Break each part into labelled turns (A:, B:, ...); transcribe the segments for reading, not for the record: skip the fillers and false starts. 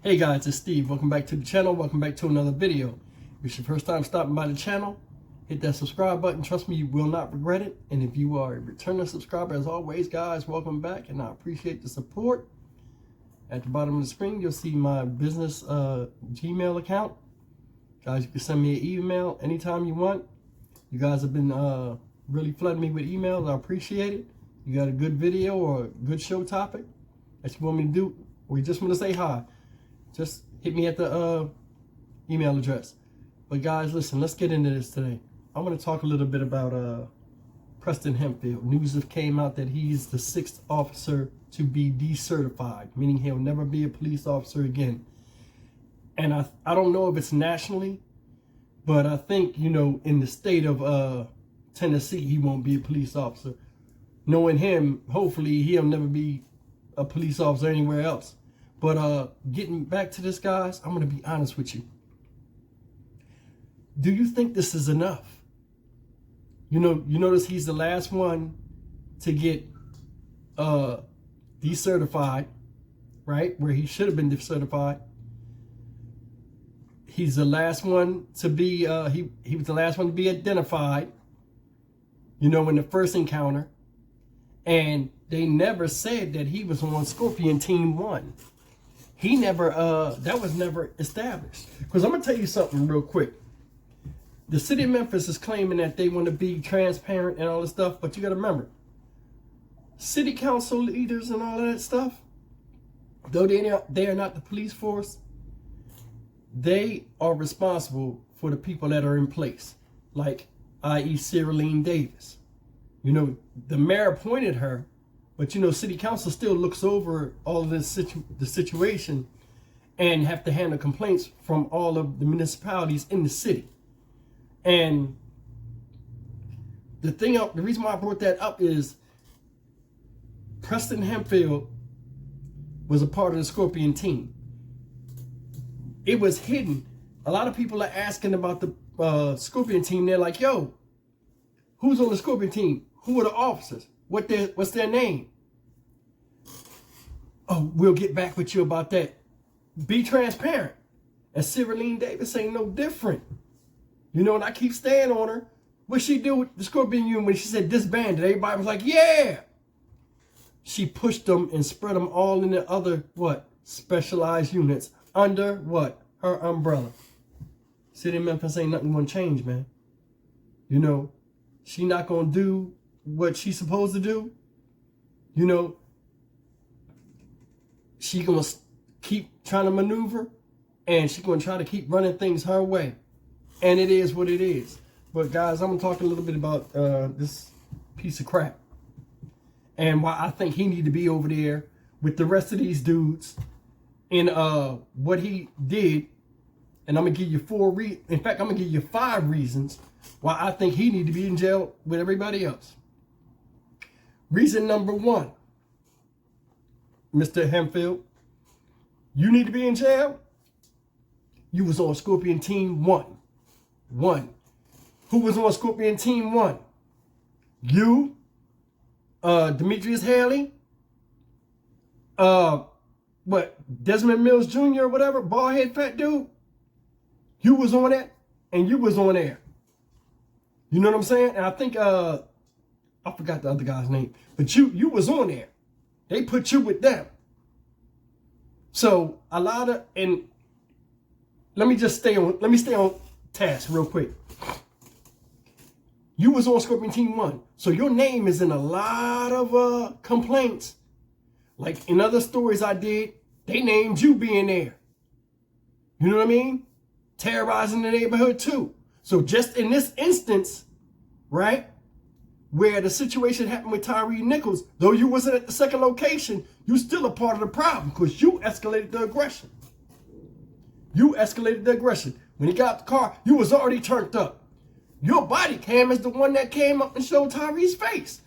A: Hey guys, it's Steve. Welcome back to the channel. Welcome back to another video. If it's your first time stopping by the channel, hit that subscribe button. Trust me, you will not regret it. And if you are a returning subscriber, as always, guys, welcome back. And I appreciate the support. At the bottom of the screen, you'll see my business Gmail account. Guys, you can send me an email anytime you want. You guys have been really flooding me with emails. I appreciate it. You got a good video or a good show topic that you want me to do, or you just want to say hi, just hit me at the email address. But guys, listen, let's get into this today. I want to talk a little bit about Preston Hemphill. News have came out that he's the 6th officer to be decertified, meaning he'll never be a police officer again. And I don't know if it's nationally, but I think, you know, in the state of Tennessee, he won't be a police officer. Knowing him, hopefully he'll never be a police officer anywhere else. But getting back to this, guys, I'm going to be honest with you. Do you think this is enough? You notice he's the last one to get decertified, right? Where he should have been decertified. He's the last one to be, he was the last one to be identified, you know, in the first encounter. And they never said that he was on Scorpion Team 1. He never, that was never established. Because I'm going to tell you something real quick. The city of Memphis is claiming that they want to be transparent and all this stuff, but you got to remember, city council leaders and all of that stuff, though they are not the police force, they are responsible for the people that are in place, like i.e. Cyrilene Davis. You know, the mayor appointed her, but you know, city council still looks over all of this the situation and have to handle complaints from all of the municipalities in the city. And the reason why I brought that up is Preston Hemphill was a part of the Scorpion team. It was hidden. A lot of people are asking about the Scorpion team. They're like, yo, who's on the Scorpion team? Who are the officers? What's their name? Oh, we'll get back with you about that. Be transparent. And Cyrilene Davis ain't no different. You know, and I keep staying on her. What she do with the Scorpion Union when she said disbanded? Everybody was like, yeah. She pushed them and spread them all in the other, specialized units under, her umbrella. City of Memphis ain't nothing gonna change, man. You know, she not gonna do what she's supposed to do. You know, she gonna keep trying to maneuver, and she gonna try to keep running things her way. And it is what it is. But guys, I'm gonna talk a little bit about this piece of crap and why I think he need to be over there with the rest of these dudes in what he did. And I'm gonna give you in fact, I'm gonna give you 5 reasons why I think he need to be in jail with everybody else. Reason number 1, Mr. Hempfield, you need to be in jail. You was on Scorpion Team 1. Who was on Scorpion Team 1? You, Demetrius Haley, Desmond Mills Jr. or whatever, bald head fat dude. You was on that, and you was on there. You know what I'm saying? And I think I forgot the other guy's name, but you was on there. They put you with them. So and let me stay on task real quick. You was on Scorpion Team 1, so your name is in a lot of complaints. Like in other stories I did, they named you being there. You know what I mean? Terrorizing the neighborhood too. So just in this instance, right, where the situation happened with Tyree Nichols, though you wasn't at the second location, you still a part of the problem because you escalated the aggression. When he got out the car, you was already turned up. Your body cam is the one that came up and showed Tyree's face.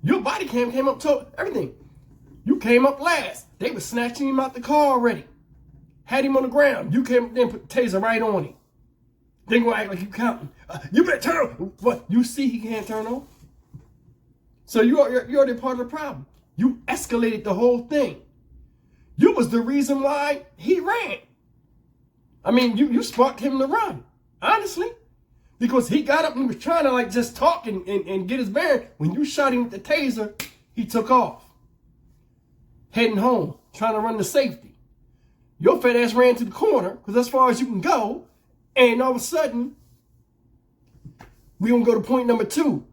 A: Your body cam came up, told everything. You came up last. They was snatching him out the car already. Had him on the ground. You came up there and put the taser right on him. Then go act like you counting. You better turn on. What? You see he can't turn on? So you're already part of the problem. You escalated the whole thing. You was the reason why he ran. I mean, you sparked him to run, honestly. Because he got up and was trying to like just talk and get his bearing. When you shot him with the taser, he took off. Heading home, trying to run to safety. Your fat ass ran to the corner, because that's as far as you can go. And all of a sudden, we're going to go to point number 2.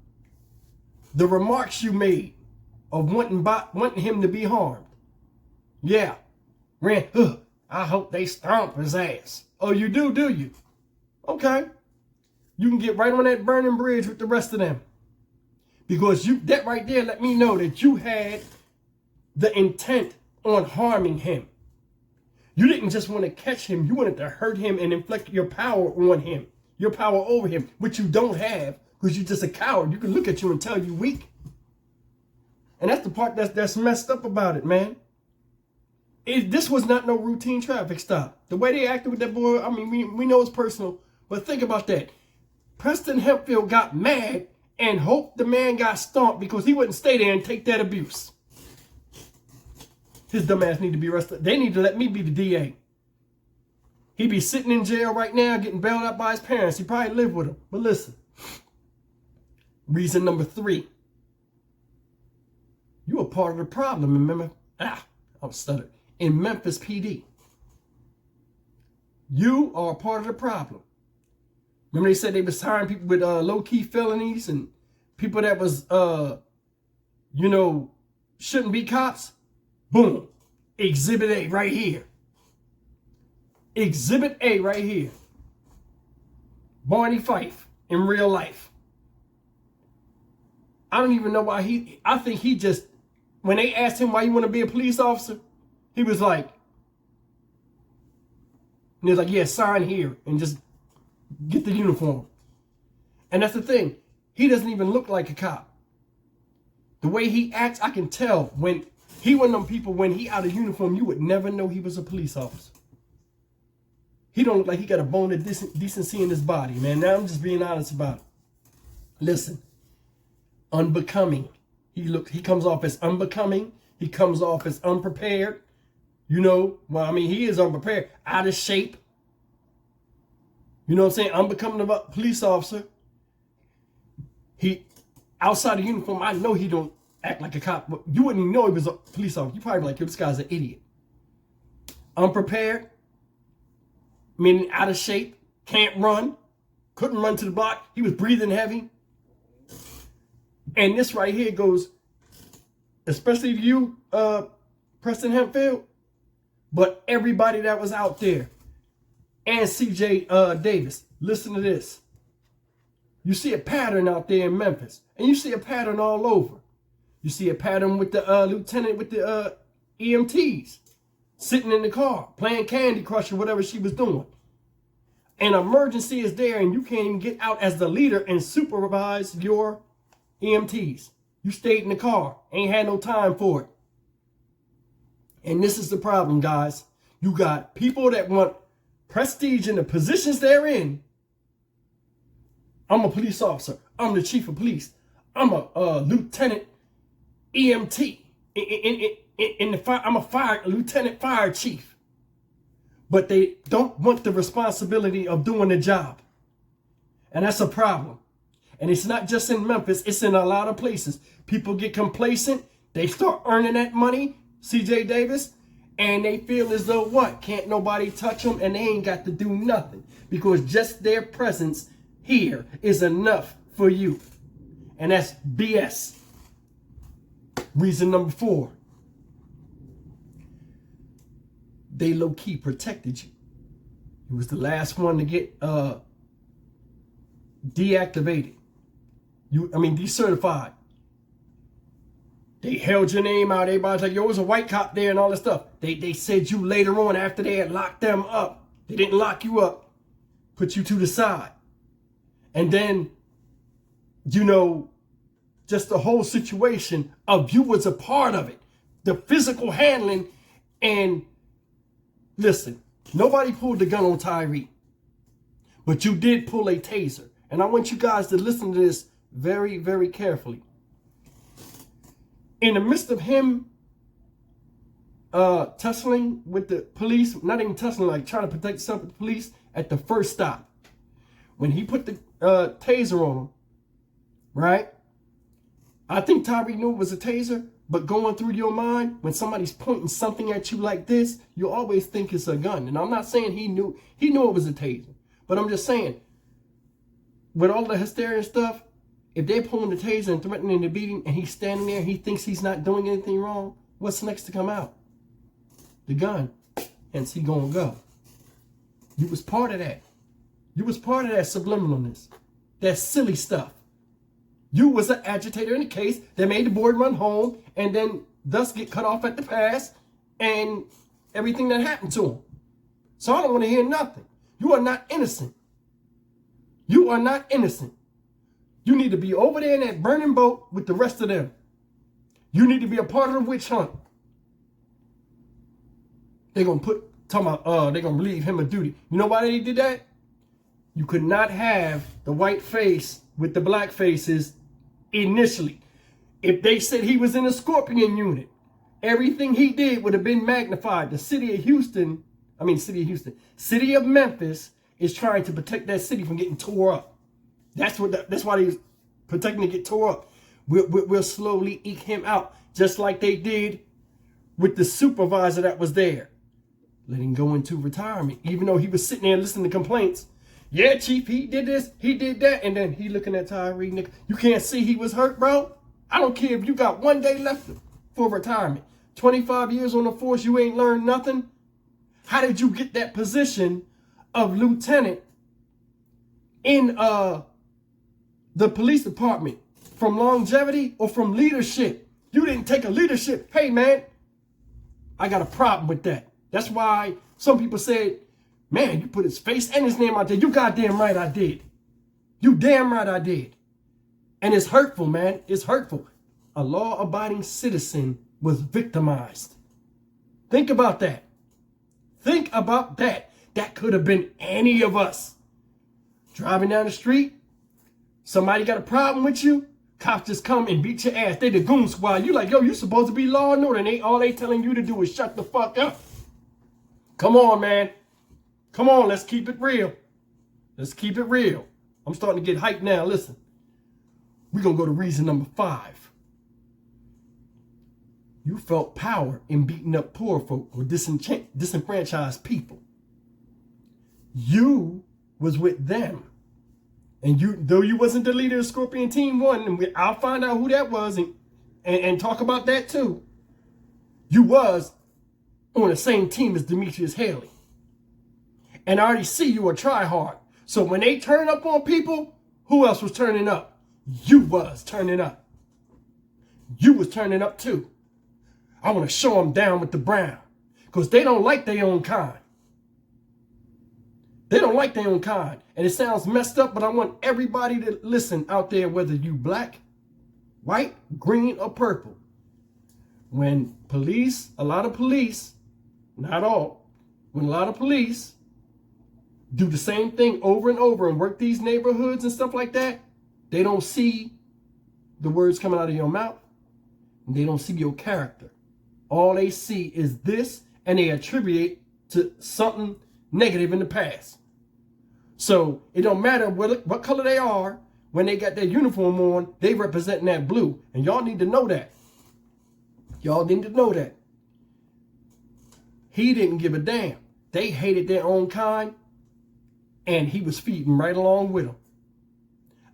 A: The remarks you made of wanting him to be harmed. Yeah. Ran, I hope they stomp his ass. Oh, you do you? Okay. You can get right on that burning bridge with the rest of them. Because that right there let me know that you had the intent on harming him. You didn't just want to catch him. You wanted to hurt him and inflict your power on him. Your power over him, which you don't have because you're just a coward. You can look at you and tell you weak. And that's the part that's messed up about it, man. This was not no routine traffic stop. The way they acted with that boy, I mean, we know it's personal, but think about that. Preston Hemphill got mad and hoped the man got stomped because he wouldn't stay there and take that abuse. His dumb ass need to be arrested. They need to let me be the DA. He be sitting in jail right now getting bailed out by his parents. He probably lived with them. But listen. Reason number 3. You are part of the problem, remember? I was stuttering. In Memphis PD. You are part of the problem. Remember they said they was hiring people with low-key felonies and people that was, shouldn't be cops? Boom. Exhibit A right here. Exhibit A right here. Barney Fife in real life. I don't even know why I think he just, when they asked him why you want to be a police officer, he was like, yeah, sign here and just get the uniform. And that's the thing. He doesn't even look like a cop. The way he acts, I can tell when he one of them people, when he out of uniform, you would never know he was a police officer. He don't look like he got a bone of decency in his body, man. Now I'm just being honest about it. Listen, unbecoming. He comes off as unbecoming. He comes off as unprepared. He is unprepared, out of shape. You know what I'm saying? Unbecoming of a police officer. He, outside of uniform, I know he don't act like a cop, but you wouldn't even know he was a police officer. You probably be like, yo, this guy's an idiot. Unprepared, meaning out of shape, can't run, couldn't run to the block. He was breathing heavy. And this right here goes, especially to you, Preston Hempfield, but everybody that was out there. And CJ Davis, listen to this. You see a pattern out there in Memphis, and you see a pattern all over. You see a pattern with the lieutenant with the EMTs sitting in the car playing Candy Crush or whatever she was doing. An emergency is there, and you can't even get out as the leader and supervise your EMTs. You stayed in the car, ain't had no time for it. And this is the problem, guys. You got people that want prestige in the positions they're in. I'm a police officer. I'm the chief of police. I'm a lieutenant EMT. I'm a lieutenant fire chief. But they don't want the responsibility of doing the job. And that's a problem. And it's not just in Memphis. It's in a lot of places. People get complacent. They start earning that money, CJ Davis, and they feel as though what? Can't nobody touch them, and they ain't got to do nothing. Because just their presence here is enough for you. And that's BS. Reason number 4. They low-key protected you. It was the last one to get deactivated. Decertified. They held your name out. Everybody's like, yo, it was a white cop there and all this stuff. They said you later on after they had locked them up. They didn't lock you up. Put you to the side. And then, just the whole situation of you was a part of it. The physical handling. And listen, nobody pulled the gun on Tyree. But you did pull a taser. And I want you guys to listen to this very, very carefully. In the midst of him tussling with the police, not even tussling, like trying to protect himself with the police at the first stop. When he put the taser on him, right? I think Tyree knew it was a taser, but going through your mind, when somebody's pointing something at you like this, you always think it's a gun. And I'm not saying he knew it was a taser, but I'm just saying, with all the hysteria and stuff, if they're pulling the taser and threatening the beating and he's standing there and he thinks he's not doing anything wrong, what's next to come out? The gun. Hence he gonna go. You was part of that. You was part of that subliminalness. That silly stuff. You was an agitator in the case that made the boy run home and then thus get cut off at the pass and everything that happened to him. So I don't want to hear nothing. You are not innocent. You are not innocent. You need to be over there in that burning boat with the rest of them. You need to be a part of the witch hunt. They're going to they're going to relieve him of duty. You know why they did that? You could not have the white face with the black faces initially. If they said he was in a Scorpion unit, everything he did would have been magnified. The city of Memphis is trying to protect that city from getting tore up. That's why they was protecting to get tore up. We'll slowly eke him out, just like they did with the supervisor that was there. Let him go into retirement, even though he was sitting there listening to complaints. Yeah, Chief, he did this, he did that, and then he looking at Tyree, nigga. You can't see he was hurt, bro? I don't care if you got 1 day left for retirement. 25 years on the force, you ain't learned nothing? How did you get that position of lieutenant in the police department? From longevity or from leadership? You didn't take a leadership. Hey, man, I got a problem with that. That's why some people said, man, you put his face and his name out there. You goddamn right I did. You damn right I did. And it's hurtful, man. It's hurtful. A law-abiding citizen was victimized. Think about that. Think about that. That could have been any of us. Driving down the street, somebody got a problem with you, cops just come and beat your ass. They the goon squad. You like, yo, you supposed to be law and order. And all they telling you to do is shut the fuck up. Come on, man. Come on, let's keep it real. Let's keep it real. I'm starting to get hyped now. Listen, we're going to go to reason number 5. You felt power in beating up poor folk or disenfranchised people. You was with them. And though you wasn't the leader of Scorpion Team 1, and I'll find out who that was and talk about that too. You was on the same team as Demetrius Haley. And I already see you a try-hard. So when they turn up on people, who else was turning up? You was turning up. You was turning up too. I want to show them down with the brown. Because they don't like their own kind. They don't like their own kind. And it sounds messed up, but I want everybody to listen out there, whether you black, white, green, or purple. When police, a lot of police, not all, when a lot of police do the same thing over and over and work these neighborhoods and stuff like that, they don't see the words coming out of your mouth. And they don't see your character. All they see is this, and they attribute it to something negative in the past. So it don't matter what color they are. When they got their uniform on, they representing that blue. And y'all need to know that. Y'all need to know that. He didn't give a damn. They hated their own kind, and he was feeding right along with them.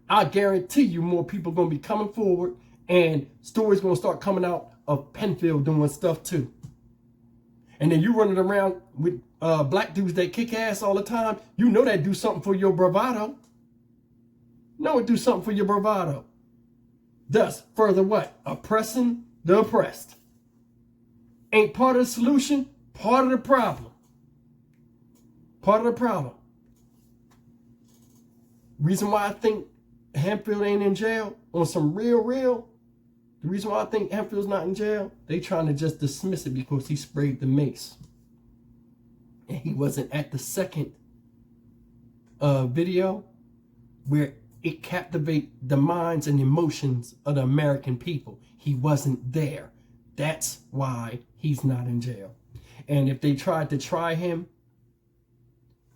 A: I guarantee you more people going to be coming forward, and stories going to start coming out of Hempfield doing stuff too. And then you running around with black dudes that kick ass all the time. You know that do something for your bravado. No, it do something for your bravado. Thus, further what? Oppressing the oppressed. Ain't part of the solution, part of the problem. Part of the problem. Reason why I think Hempfield ain't in jail on some real, the reason why I think Hempfield's not in jail, they trying to just dismiss it because he sprayed the mace. And he wasn't at the second video where it captivated the minds and emotions of the American people. He wasn't there. That's why he's not in jail. And if they tried to try him,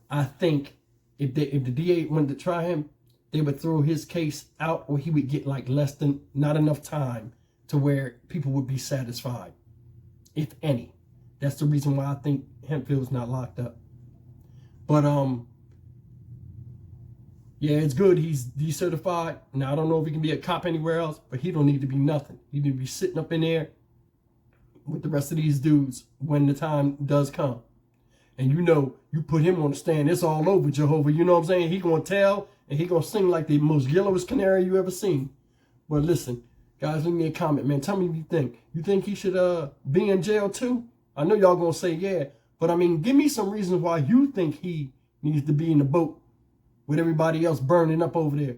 A: I think if the DA wanted to try him, they would throw his case out, or he would get like not enough time to where people would be satisfied, if any. That's the reason why I think Hempfield's not locked up. But yeah, it's good he's decertified. Now I don't know if he can be a cop anywhere else, but he don't need to be nothing. He need to be sitting up in there with the rest of these dudes when the time does come. And you know, you put him on the stand, it's all over, Jehovah. You know what I'm saying? He gonna tell, and he gonna sing like the most yellowest canary you ever seen. But listen, guys, leave me a comment, man. Tell me what you think. You think he should be in jail too? I know y'all gonna say yeah, but I mean, give me some reasons why you think he needs to be in the boat with everybody else burning up over there.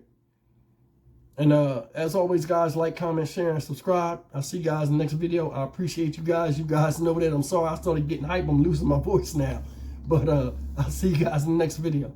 A: And as always, guys, like, comment, share, and subscribe. I'll see you guys in the next video. I appreciate you guys. You guys know that. I'm sorry I started getting hype. I'm losing my voice now. But I'll see you guys in the next video.